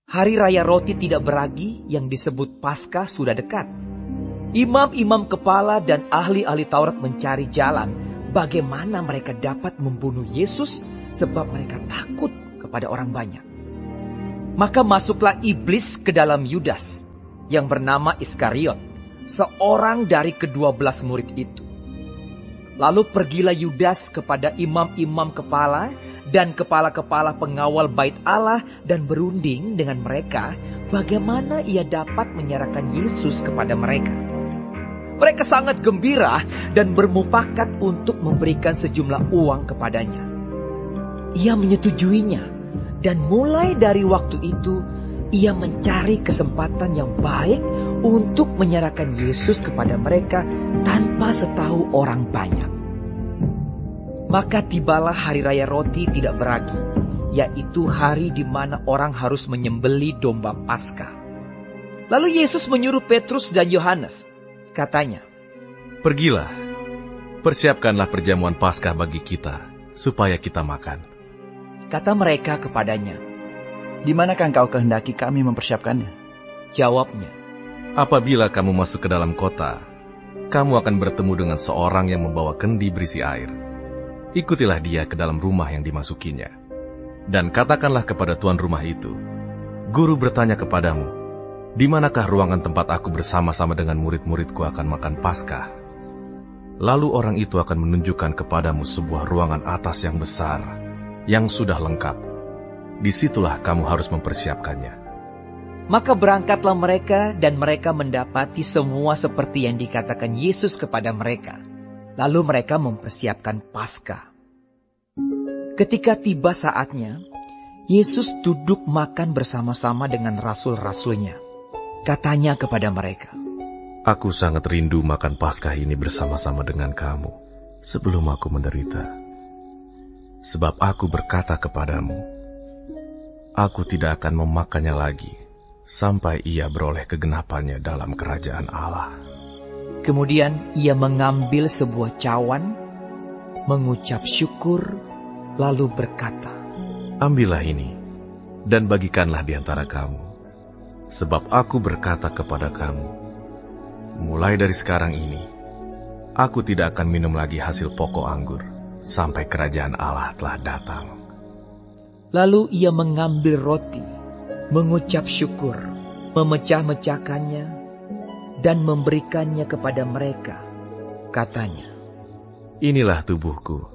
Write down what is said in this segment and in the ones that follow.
Hari Raya Roti Tidak Beragi yang disebut Paskah sudah dekat. Imam-imam kepala dan ahli-ahli Taurat mencari jalan bagaimana mereka dapat membunuh Yesus sebab mereka takut kepada orang banyak. Maka masuklah iblis ke dalam Yudas yang bernama Iskariot, seorang dari ke-12 murid itu. Lalu pergilah Yudas kepada imam-imam kepala dan kepala-kepala pengawal bait Allah dan berunding dengan mereka bagaimana ia dapat menyerahkan Yesus kepada mereka. Mereka sangat gembira dan bermufakat untuk memberikan sejumlah uang kepadanya. Ia menyetujuinya dan mulai dari waktu itu ia mencari kesempatan yang baik untuk menyerahkan Yesus kepada mereka tanpa setahu orang banyak. Maka tibalah hari Raya Roti Tidak Beragi, yaitu hari di mana orang harus menyembelih domba Paskah. Lalu Yesus menyuruh Petrus dan Yohanes. Katanya, "Pergilah, persiapkanlah perjamuan Paskah bagi kita, supaya kita makan." Kata mereka kepadanya, "Di manakah engkau kehendaki kami mempersiapkannya?" Jawabnya, "Apabila kamu masuk ke dalam kota, kamu akan bertemu dengan seorang yang membawa kendi berisi air. Ikutilah dia ke dalam rumah yang dimasukinya. Dan katakanlah kepada tuan rumah itu, 'Guru bertanya kepadamu, di manakah ruangan tempat aku bersama-sama dengan murid-muridku akan makan Paskah?' Lalu orang itu akan menunjukkan kepadamu sebuah ruangan atas yang besar, yang sudah lengkap. Disitulah kamu harus mempersiapkannya." Maka berangkatlah mereka dan mereka mendapati semua seperti yang dikatakan Yesus kepada mereka. Lalu mereka mempersiapkan Paskah. Ketika tiba saatnya, Yesus duduk makan bersama-sama dengan rasul-rasulnya. Katanya kepada mereka, "Aku sangat rindu makan Paskah ini bersama-sama dengan kamu sebelum aku menderita. Sebab aku berkata kepadamu, aku tidak akan memakannya lagi sampai ia beroleh kegenapannya dalam kerajaan Allah." Kemudian ia mengambil sebuah cawan, mengucap syukur, lalu berkata, "Ambillah ini, dan bagikanlah di antara kamu. Sebab aku berkata kepada kamu, mulai dari sekarang ini, aku tidak akan minum lagi hasil pokok anggur, sampai kerajaan Allah telah datang." Lalu ia mengambil roti, mengucap syukur, memecah-mecahkannya, dan memberikannya kepada mereka. Katanya, "Inilah tubuhku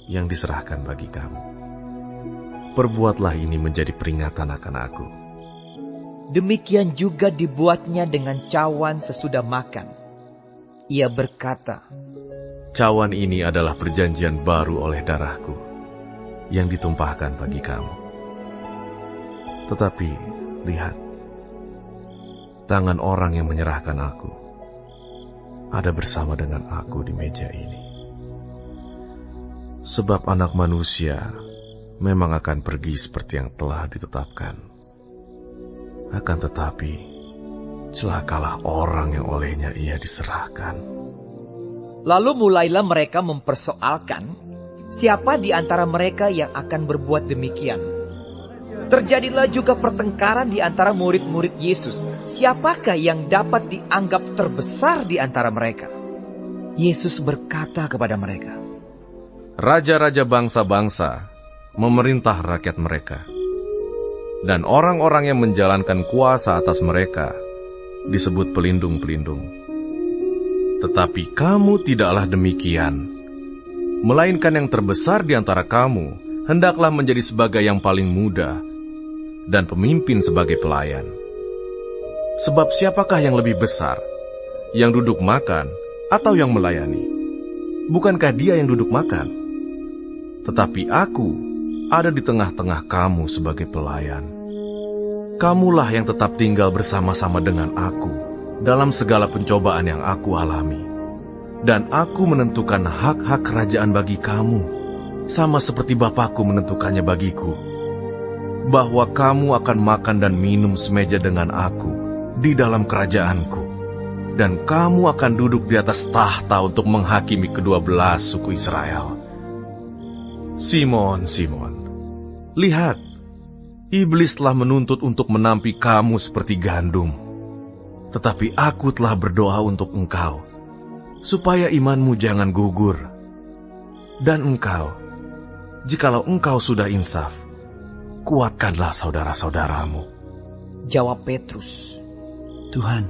yang diserahkan bagi kamu. Perbuatlah ini menjadi peringatan akan aku." Demikian juga dibuatnya dengan cawan sesudah makan. Ia berkata, "Cawan ini adalah perjanjian baru oleh darahku, yang ditumpahkan bagi kamu. Tetapi, lihat, tangan orang yang menyerahkan aku ada bersama dengan aku di meja ini. Sebab Anak Manusia memang akan pergi seperti yang telah ditetapkan. Akan tetapi, celakalah orang yang olehnya ia diserahkan." Lalu mulailah mereka mempersoalkan siapa di antara mereka yang akan berbuat demikian. Terjadilah juga pertengkaran di antara murid-murid Yesus. Siapakah yang dapat dianggap terbesar di antara mereka? Yesus berkata kepada mereka, "Raja-raja bangsa-bangsa memerintah rakyat mereka, dan orang-orang yang menjalankan kuasa atas mereka disebut pelindung-pelindung. Tetapi kamu tidaklah demikian, melainkan yang terbesar di antara kamu hendaklah menjadi sebagai yang paling muda, dan pemimpin sebagai pelayan. Sebab siapakah yang lebih besar, yang duduk makan atau yang melayani? Bukankah dia yang duduk makan? Tetapi aku ada di tengah-tengah kamu sebagai pelayan. Kamulah yang tetap tinggal bersama-sama dengan aku dalam segala pencobaan yang aku alami. Dan aku menentukan hak-hak kerajaan bagi kamu, sama seperti Bapakku menentukannya bagiku, bahwa kamu akan makan dan minum semeja dengan aku di dalam kerajaanku, dan kamu akan duduk di atas tahta untuk menghakimi ke-12 suku Israel. Simon, Simon, lihat, Iblis telah menuntut untuk menampi kamu seperti gandum. Tetapi aku telah berdoa untuk engkau, supaya imanmu jangan gugur. Dan engkau, jikalau engkau sudah insaf, kuatkanlah saudara-saudaramu. Jawab Petrus, Tuhan,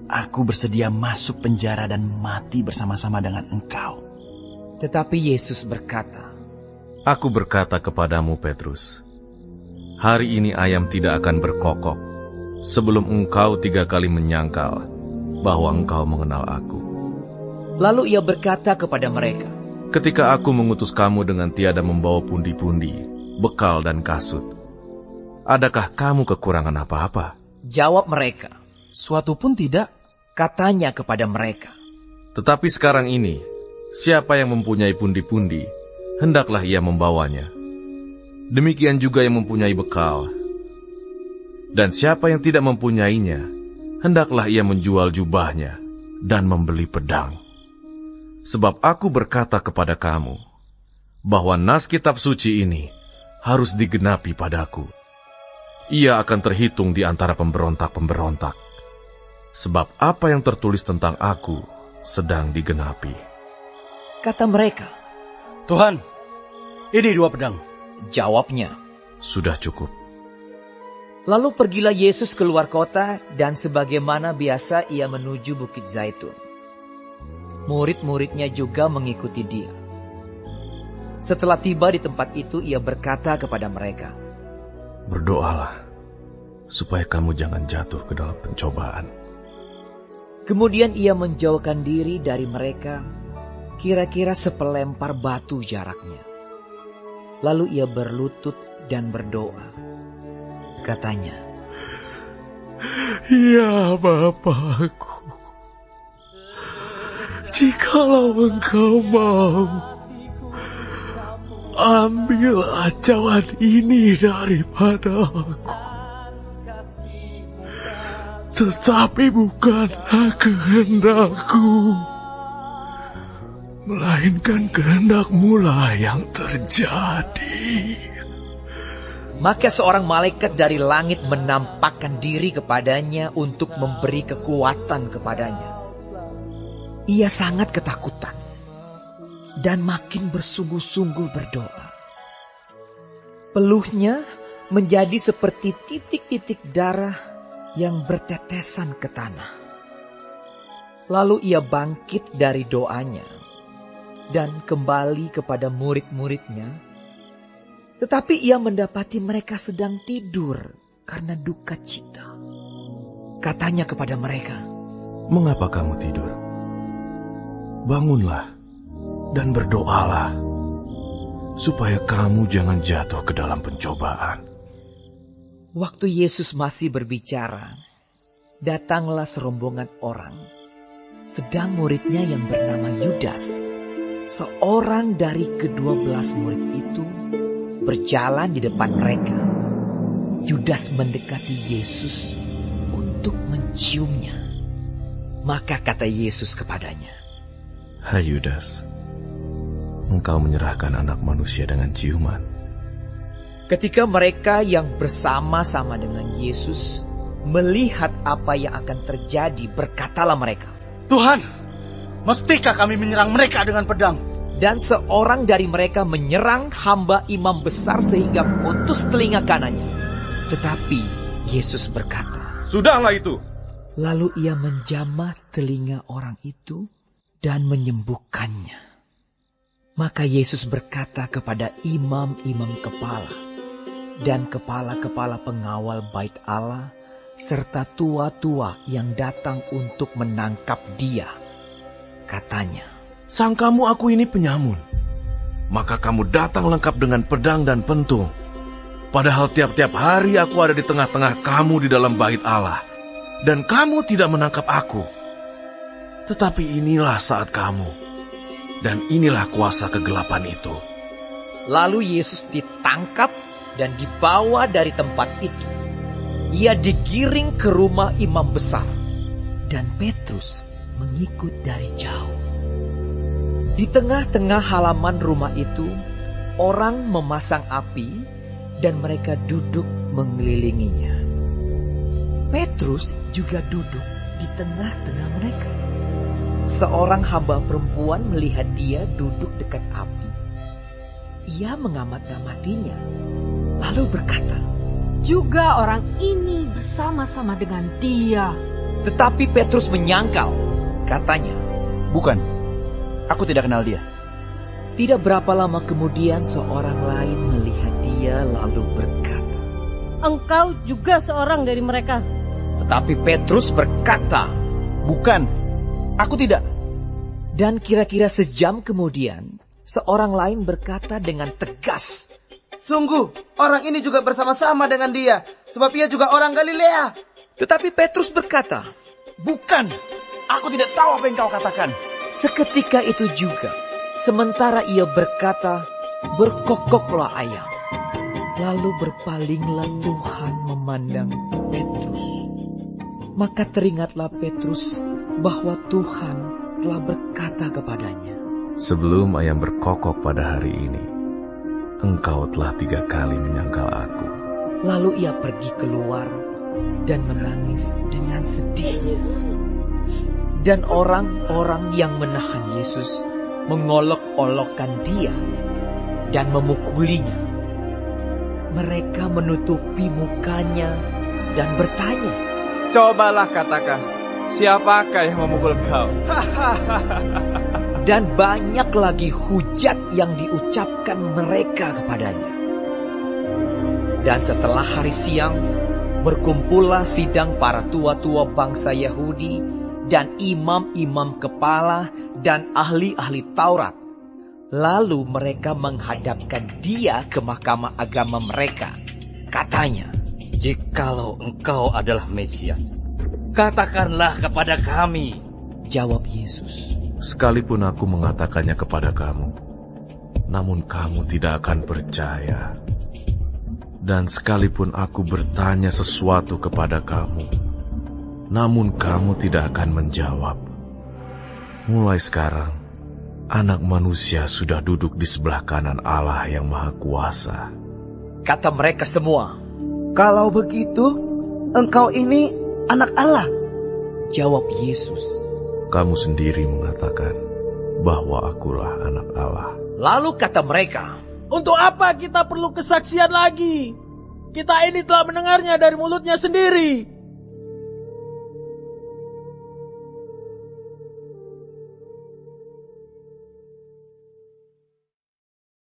aku bersedia masuk penjara dan mati bersama-sama dengan Engkau. Tetapi Yesus berkata, Aku berkata kepadamu, Petrus, hari ini ayam tidak akan berkokok sebelum engkau 3 kali menyangkal bahwa engkau mengenal aku. Lalu ia berkata kepada mereka, Ketika aku mengutus kamu dengan tiada membawa pundi-pundi, bekal dan kasut, adakah kamu kekurangan apa-apa? Jawab mereka, Suatu pun tidak. Katanya kepada mereka, Tetapi sekarang ini, siapa yang mempunyai pundi-pundi, hendaklah ia membawanya. Demikian juga yang mempunyai bekal. Dan siapa yang tidak mempunyainya, hendaklah ia menjual jubahnya dan membeli pedang. Sebab aku berkata kepada kamu, bahwa nas kitab suci ini harus digenapi padaku. Ia akan terhitung di antara pemberontak-pemberontak. Sebab apa yang tertulis tentang aku sedang digenapi. kata mereka. Tuhan, ini 2 pedang. Jawabnya, Sudah cukup. lalu pergilah Yesus keluar kota dan sebagaimana biasa ia menuju Bukit Zaitun. Murid-muridnya juga mengikuti dia. Setelah tiba di tempat itu, ia berkata kepada mereka, Berdoalah, supaya kamu jangan jatuh ke dalam pencobaan. Kemudian ia menjauhkan diri dari mereka, kira-kira sepelempar batu jaraknya. Lalu ia berlutut dan berdoa. Katanya, Ya Bapakku, jikalau Engkau mau, ambillah cawan ini daripada aku. Tetapi bukanlah kehendakku, melainkan kehendak-Mu lah yang terjadi. maka seorang malaikat dari langit menampakkan diri kepadanya untuk memberi kekuatan kepadanya. Ia sangat ketakutan dan makin bersungguh-sungguh berdoa. Peluhnya menjadi seperti titik-titik darah yang bertetesan ke tanah. Lalu ia bangkit dari doanya dan kembali kepada murid-muridnya. Tetapi ia mendapati mereka sedang tidur karena duka cita. Katanya kepada mereka, Mengapa kamu tidur? Bangunlah dan berdoalah, supaya kamu jangan jatuh ke dalam pencobaan. waktu Yesus masih berbicara, datanglah serombongan orang. Sedang muridnya yang bernama Yudas, seorang dari ke-12 murid itu, berjalan di depan mereka. Yudas mendekati Yesus untuk menciumnya. Maka kata Yesus kepadanya, Hai Yudas, engkau menyerahkan anak manusia dengan ciuman. ketika mereka yang bersama-sama dengan Yesus melihat apa yang akan terjadi, berkatalah mereka, Tuhan, mestikah kami menyerang mereka dengan pedang? dan seorang dari mereka menyerang hamba imam besar sehingga putus telinga kanannya. Tetapi Yesus berkata, Sudahlah itu. lalu ia menjamah telinga orang itu dan menyembuhkannya. Maka Yesus berkata kepada imam-imam kepala dan kepala-kepala pengawal bait Allah, serta tua-tua yang datang untuk menangkap dia. Katanya, Sangkamu aku ini penyamun, maka kamu datang lengkap dengan pedang dan pentung. Padahal tiap-tiap hari aku ada di tengah-tengah kamu di dalam bait Allah, dan kamu tidak menangkap aku. Tetapi inilah saat kamu, dan inilah kuasa kegelapan itu. lalu Yesus ditangkap dan dibawa dari tempat itu. Ia digiring ke rumah imam besar, dan Petrus mengikut dari jauh. Di tengah-tengah halaman rumah itu, orang memasang api, dan mereka duduk mengelilinginya. Petrus juga duduk di tengah-tengah mereka. Seorang hamba perempuan melihat dia duduk dekat api. Ia mengamat-ngamatinya, lalu berkata, "Juga orang ini bersama-sama dengan dia." Tetapi Petrus menyangkal, katanya, Bukan, aku tidak kenal dia. Tidak berapa lama kemudian seorang lain melihat dia lalu berkata, "Engkau juga seorang dari mereka." Tetapi Petrus berkata, Bukan, aku tidak. dan kira-kira sejam kemudian seorang lain berkata dengan tegas, Sungguh, orang ini juga bersama-sama dengan dia, sebab ia juga orang Galilea. Tetapi Petrus berkata, Bukan, aku tidak tahu apa yang kau katakan. seketika itu juga, sementara ia berkata, berkokoklah ayam. Lalu berpalinglah Tuhan memandang Petrus. Maka teringatlah Petrus bahwa Tuhan telah berkata kepadanya, Sebelum ayam berkokok pada hari ini, engkau telah 3 kali menyangkal aku. Lalu ia pergi keluar dan menangis dengan sedihnya. Dan orang-orang yang menahan Yesus mengolok-olokkan dia dan memukulinya. Mereka menutupi mukanya dan bertanya, Cobalah katakan, siapakah yang memukul kau? dan banyak lagi hujat yang diucapkan mereka kepadanya. Dan setelah hari siang, berkumpullah sidang para tua-tua bangsa Yahudi dan imam-imam kepala dan ahli-ahli Taurat. Lalu mereka menghadapkan dia ke mahkamah agama mereka. Katanya, "Jikalau engkau adalah Mesias, katakanlah kepada kami." jawab Yesus, Sekalipun aku mengatakannya kepada kamu, namun kamu tidak akan percaya. Dan sekalipun aku bertanya sesuatu kepada kamu, namun kamu tidak akan menjawab. Mulai sekarang, Anak Manusia sudah duduk di sebelah kanan Allah yang Maha Kuasa. kata mereka semua. Kalau begitu, engkau ini anak Allah. Jawab Yesus. Kamu sendiri mengatakan bahwa akulah anak Allah. Lalu kata mereka, Untuk apa kita perlu kesaksian lagi? Kita ini telah mendengarnya dari mulutnya sendiri.